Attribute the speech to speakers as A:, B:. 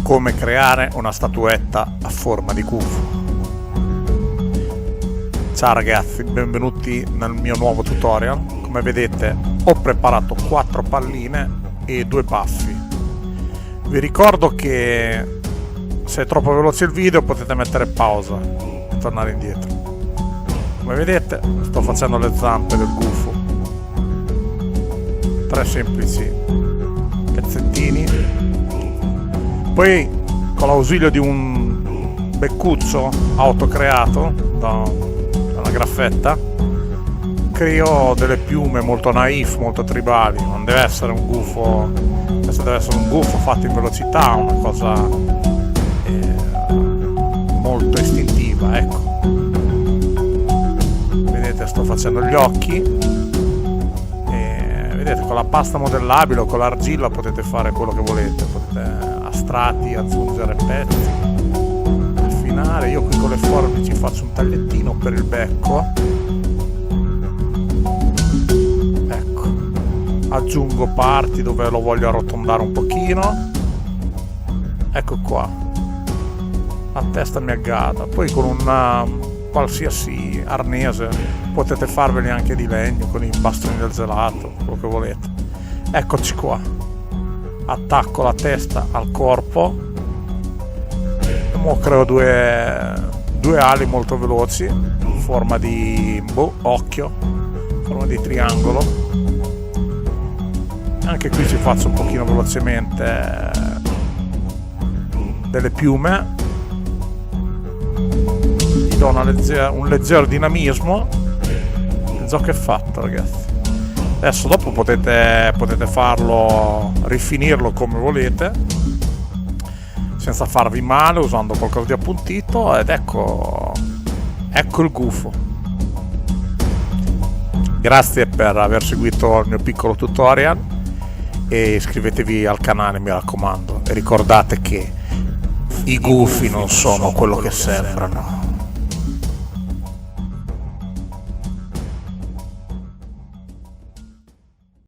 A: come creare una statuetta a forma di gufo. Ciao ragazzi, benvenuti nel mio nuovo tutorial. Come vedete ho preparato 4 palline e 2 baffi. Vi ricordo che se è troppo veloce il video potete mettere pausa e tornare indietro. Come vedete sto facendo le zampe del gufo, 3 semplici pezzettini. Poi con l'ausilio di un beccuccio autocreato da una graffetta creo delle piume molto naif, molto tribali. Non deve essere un gufo, questo deve essere un gufo fatto in velocità, una cosa molto istintiva, ecco. Vedete, sto facendo gli occhi e vedete, con la pasta modellabile o con l'argilla potete fare quello che volete, potete a strati aggiungere pezzi, affinare. Io qui con le forbici faccio un tagliettino per il becco, ecco, aggiungo parti dove lo voglio arrotondare un pochino, ecco qua, la testa mi aggata. Poi con una qualsiasi arnese potete farveli anche di legno, con i bastoni del gelato, quello che volete. Eccoci qua, attacco la testa al corpo e mo creo due ali molto veloci in forma di occhio, in forma di triangolo. Anche qui ci faccio un pochino velocemente delle piume, gli do un leggero dinamismo. Il gioco è fatto, ragazzi. Adesso dopo potete farlo, rifinirlo come volete, senza farvi male, usando qualcosa di appuntito, ed ecco il gufo. Grazie per aver seguito il mio piccolo tutorial e iscrivetevi al canale, mi raccomando, e ricordate che i gufi non sono quello che sembrano.